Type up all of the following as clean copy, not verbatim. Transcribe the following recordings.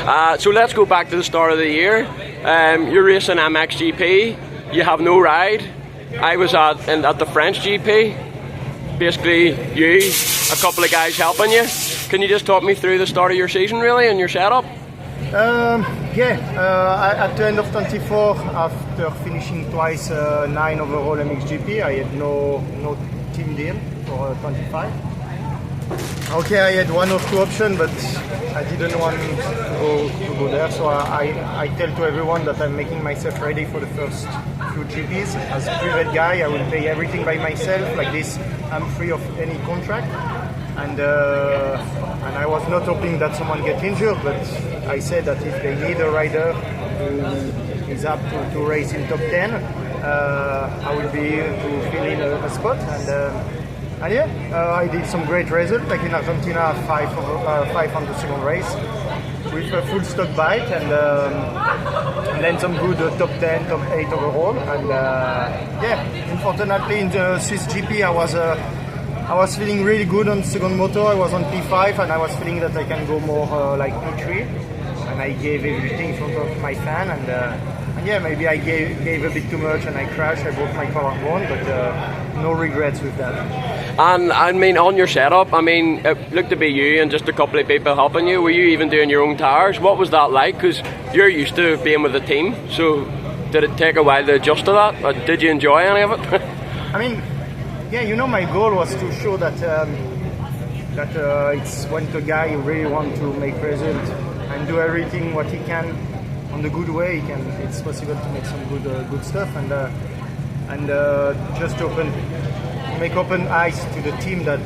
So let's go back to the start of the year. You're racing MXGP. You have no ride. I was at the French GP. Basically, you, a couple of guys helping you. Can you just talk me through the start of your season, really, and your setup? At the end of 24, after finishing twice 9 overall MXGP, I had no team deal for 25. Okay, I had one or two options, but I didn't want to go there, so I tell to everyone that I'm making myself ready for the first few GPs. As a private guy, I will pay everything by myself. Like this, I'm free of any contract. And I was not hoping that someone get injured, but I said that if they need a rider who is up to race in top 10, I will be here to fill in a spot. And I did some great results, like in Argentina, 5 on the second race with a full stock bike, and then some good top 10, top 8 overall. And unfortunately in the Swiss GP, I was feeling really good on second motor. I was on P5 and I was feeling that I can go more like P3, and I gave everything in front of my fan, and maybe I gave a bit too much and I crashed. I broke my collarbone, but no regrets with that. And I mean, on your setup, I mean, it looked to be you and just a couple of people helping you. Were you even doing your own tires? What was that like? Because you're used to being with the team, so did it take a while to adjust to that? Or did you enjoy any of it? I mean, my goal was to show that it's when the guy really wants to make results and do everything what he can on the good way. It's possible to make some good stuff, and just make open eyes to the team that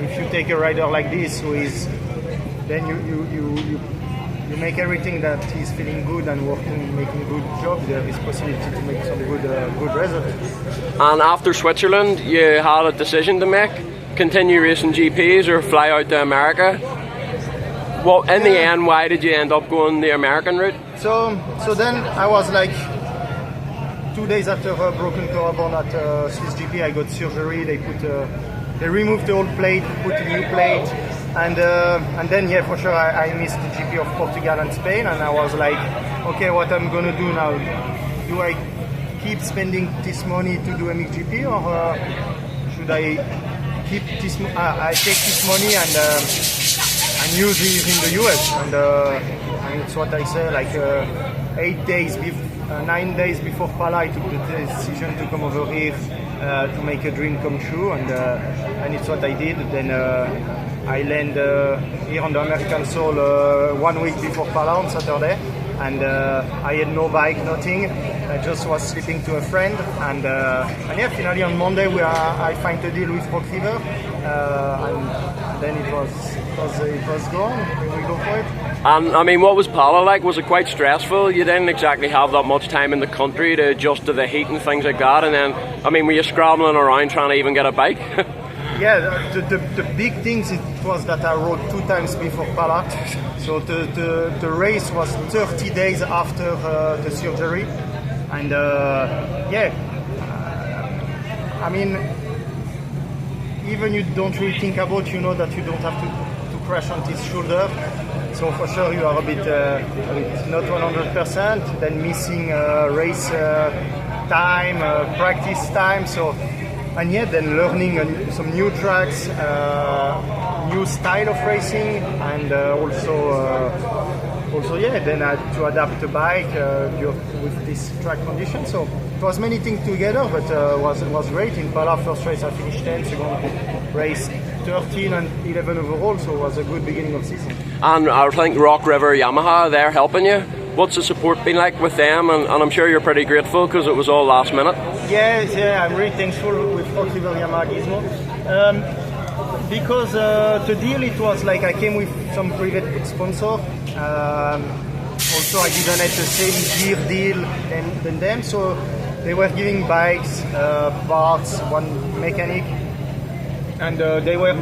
if you take a rider like this, then you make everything that he's feeling good and making good job. There is possibility to make some good results. And after Switzerland, you had a decision to make: continue racing GPs or fly out to America. Well, in the end, why did you end up going the American route? So then I was like 2 days after a broken collarbone at Swiss GP, I got surgery. They removed the old plate, put a new plate. And then, for sure, I missed the GP of Portugal and Spain, and I was like, okay, what I'm gonna do now? Do I keep spending this money to do MXGP, or should I keep this? I take this money and use it in the US, and it's what I say. Like 9 days before Pala, I took the decision to come over here to make a dream come true, and it's what I did. Then I land here on the American soil 1 week before Pala on Saturday, and I had no bike, nothing. I just was sleeping to a friend, and finally on Monday I find a deal with Rock River, and then it was gone. We go for it. And I mean, what was Pala like? Was it quite stressful? You didn't exactly have that much time in the country to adjust to the heat and things like that, and then I mean, were you scrambling around trying to even get a bike? Yeah, the big things was that I rode 2 times before Pala, so the race was 30 days after the surgery, and I mean, even you don't really think about, you know that you don't have to crash on this shoulder, so for sure you are a bit not 100%, then missing race time, practice time, so. And then learning some new tracks, new style of racing, and then I had to adapt the bike with this track condition. So it was many things together, but it was great. In Pala, first race I finished 10, second race 13 and 11 overall, so it was a good beginning of season. And I think Rock River Yamaha, they're helping you. What's the support been like with them? And I'm sure you're pretty grateful because it was all last minute. Yeah, I'm really thankful with Rock River Yamaha Gizmo. Because the deal, it was like I came with some private sponsor. Also, I didn't have the same gear deal than them, so they were giving bikes, parts, one mechanic, and they were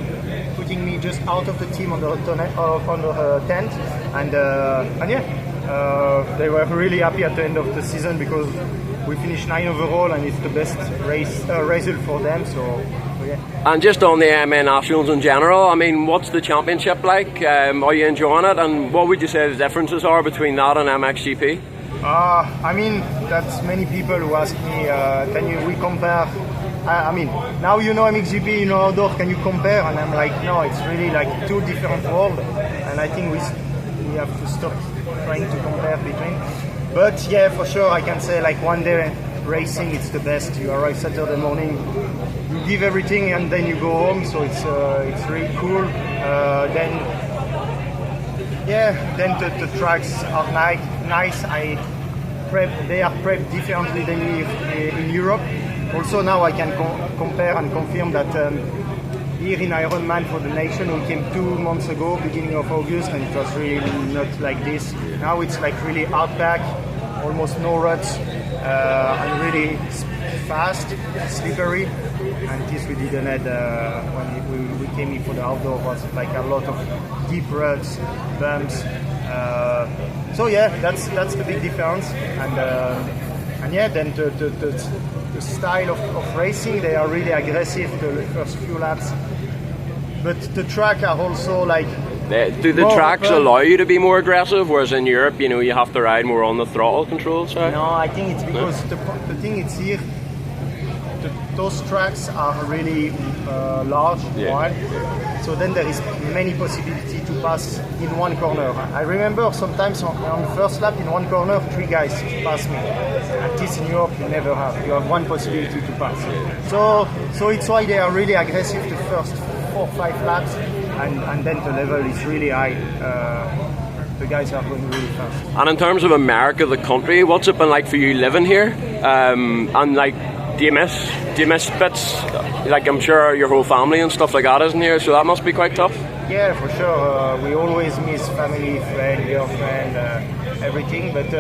putting me just out of the team on the tent, and they were really happy at the end of the season because we finished 9 overall and it's the best result for them. So And just on the MA Nationals in general, I mean, what's the championship like? Are you enjoying it? And what would you say the differences are between that and MXGP? I mean, that's many people who ask me, we compare? I mean, now you know MXGP, you know outdoor, can you compare? And I'm like, no, it's really like two different worlds. And I think we have to stop trying to compare between. But yeah, for sure, I can say like one day racing, it's the best. You arrive Saturday morning, you give everything, and then you go home. So it's really cool. Then the tracks are nice. They are prepped differently than in Europe. Also now I can compare and confirm that here in Ironman for the nation, we came 2 months ago, beginning of August, and it was really not like this. Now it's like really outback, almost no ruts, and really fast, slippery. And this we didn't have when we came here for the outdoor. Was like a lot of deep ruts, bumps. So yeah, that's the big difference. And yeah, then the style of racing, they are really aggressive the first few laps. But the track are also like. Do the tracks allow you to be more aggressive, whereas in Europe, you know, you have to ride more on the throttle control side? No, I think it's because the thing is here, those tracks are really large, wide. So then there is many possibility to pass in one corner. I remember sometimes on the first lap in one corner, 3 guys pass me. At least in Europe, you never have. You have one possibility to pass. So it's why they are really aggressive the first 4 or 5 laps, and then the level is really high. The guys are going really fast. And in terms of America, the country, what's it been like for you living here? And like, do you miss bits? Like, I'm sure your whole family and stuff like that isn't here, so that must be quite tough. Yeah, for sure. We always miss family, friend, girlfriend, everything. But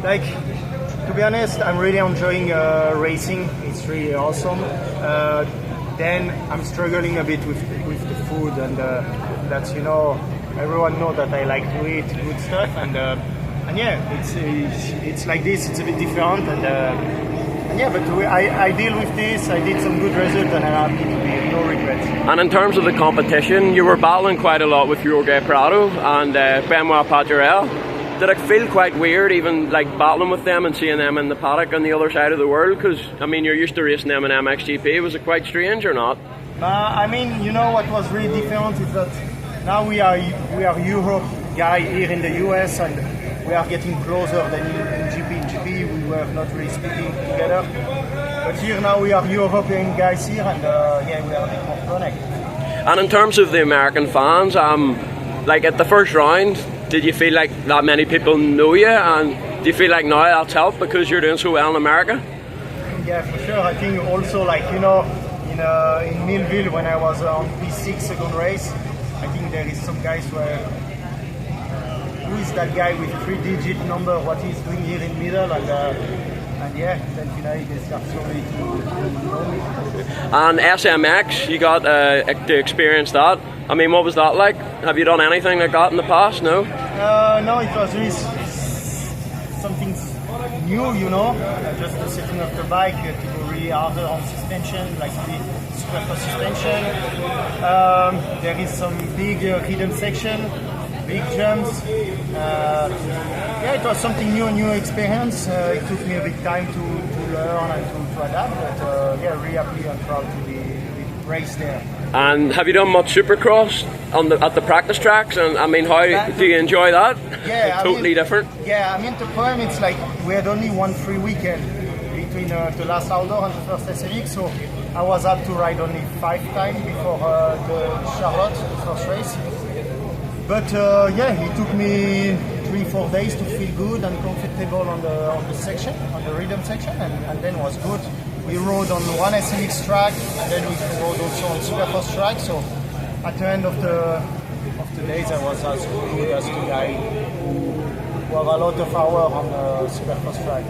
like, to be honest, I'm really enjoying racing. It's really awesome. Then I'm struggling a bit with the food, and that's, you know, everyone knows that I like to eat good stuff, and yeah, it's like this. It's a bit different, and yeah, but I deal with this. I did some good results, and I'm happy to be, no regrets. And in terms of the competition, you were battling quite a lot with Jorge Prado and Benoit Paturel. Did it feel quite weird, even like battling with them and seeing them in the paddock on the other side of the world? Because I mean, you're used to racing them in MXGP. Was it quite strange or not? I mean, you know what was really different is that now we are Europe guy here in the US, and we are getting closer than in GP. In GP, we were not really speaking together. But here now we are European guys here, and yeah, we are a bit more connected. And in terms of the American fans, like at the first round, did you feel like that many people know you, and do you feel like now that's helped because you're doing so well in America? Yeah, for sure. I think also, like, you know, in Millville when I was on P6 second race, I think there is some guys where, who is that guy with 3-digit number, what he's doing here in middle, and yeah, then finally they start slowly to know me. And SMX, you got to experience that. I mean, what was that like? Have you done anything like that in the past? No? No, it was really something new, you know. Just the setting of the bike, to go really harder on suspension, like the super fast suspension. There is some big hidden section, big jumps. Yeah, it was something new experience. It took me a bit time to learn and to adapt, but yeah, really happy and proud to be raced there. And have you done much Supercross at the practice tracks? And I mean, how do you enjoy that? Yeah, totally different. Yeah, I mean, the problem is like we had only one free weekend between the last outdoor and the first SMX, so I was up to ride only 5 times before the Charlotte, the first race. But yeah, it took me 3-4 days to feel good and comfortable on the section, on the rhythm section, and then was good. We rode on one SMX track, and then we rode also on Superfast track. So at the end of the days, I was as good as the guy who have a lot of hours on the Superfast track.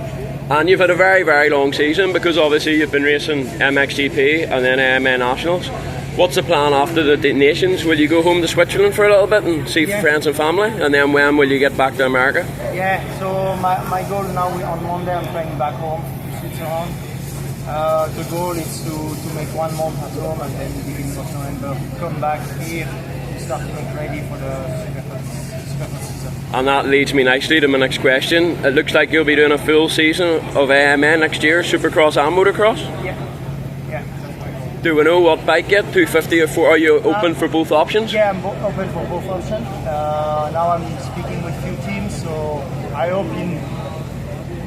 And you've had a very, very long season because obviously you've been racing MXGP and then MA Nationals. What's the plan after the Nations? Will you go home to Switzerland for a little bit and see friends and family? And then when will you get back to America? Yeah, so my goal now on Monday, I'm flying back home to Switzerland. The goal is to make 1 month at home and then beginning of November come back here to start to make ready for the Supercross season. And that leads me nicely to my next question. It looks like you'll be doing a full season of AMN next year, Supercross and Motocross. Yeah. Do we know what bike yet? 250 or 4? Are you open for both options? Yeah, I'm open for both options. Now I'm speaking with few teams, so I hope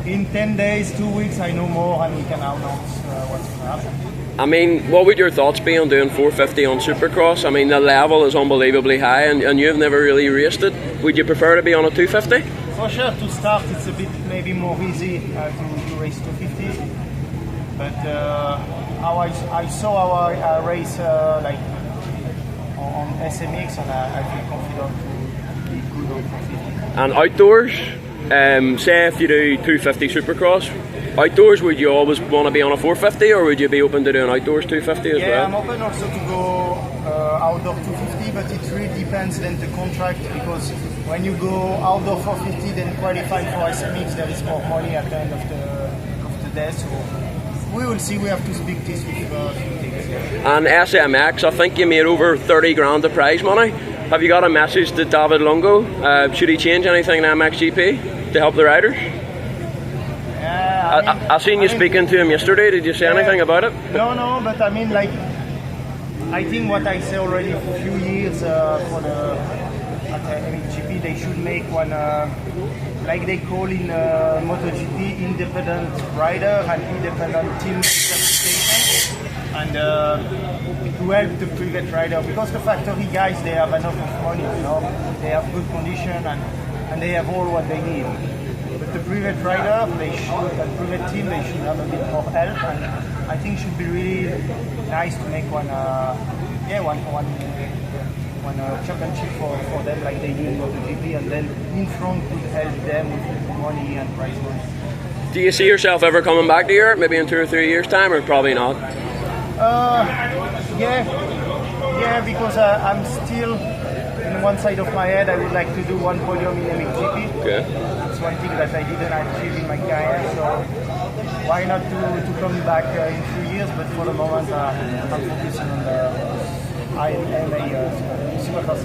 in 10 days, 2 weeks, I know more and we can announce what's going to happen. I mean, what would your thoughts be on doing 450 on Supercross? I mean, the level is unbelievably high and you've never really raced it. Would you prefer to be on a 250? For sure, to start it's a bit maybe more easy to race 250. But how I saw our race like on SMX and I feel confident to be good on 450. And outdoors, say if you do 250 Supercross, outdoors would you always want to be on a 450 or would you be open to doing outdoors 250 as well? Yeah, I'm open also to go outdoor 250, but it really depends then the contract, because when you go outdoor 450 then qualifying for SMX there is more money at the end of the day, so we will see. We have to speak this with few things. And SMX, I think you made over 30 grand of prize money. Have you got a message to David Lungo? Should he change anything in MXGP to help the riders? I seen you speaking to him yesterday. Did you say anything about it? No, but I mean, like, I think what I say already for a few years at the MXGP, they should make one, like they call in MotoGP, independent rider and independent team certification, and to help the private rider, because the factory guys, they have enough of money, you know, they have good condition and they have all what they need. But the private rider, and private team, they should have a bit more help, and I think it should be really nice to make one championship for them like they do in MotoGP, and then in front could help them with money and prize money. Do you see yourself ever coming back to Europe, maybe in 2 or 3 years' time, or probably not? Yeah, because I'm still, in one side of my head, I would like to do 1 podium in MXGP. Okay. That's one thing that I didn't achieve in my career, so why not to come back in 3 years, but for the moment I'm focusing on the IMA Supercross.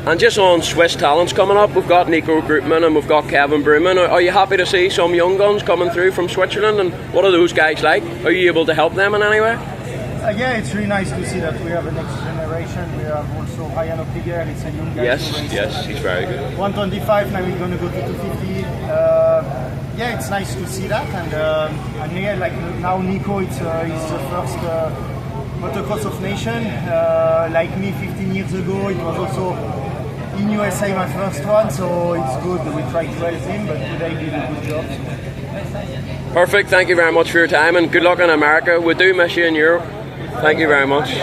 And just on Swiss talents coming up, we've got Nico Grootman and we've got Kevin Bruman. Are you happy to see some young guns coming through from Switzerland, and what are those guys like? Are you able to help them in any way? Yeah, it's really nice to see that we have a next generation. We have also Ryan Opliger, it's a young guy. Yes, he's very good. 125, now we're going to go to 250. Yeah, it's nice to see that, and yeah, like now Nico, it's his first motocross of nation. Like me 15 years ago, it was also in USA my first one, so it's good. We try to help him, but today he did a good job. Perfect, thank you very much for your time and good luck in America. We do miss you in Europe. Thank you very much.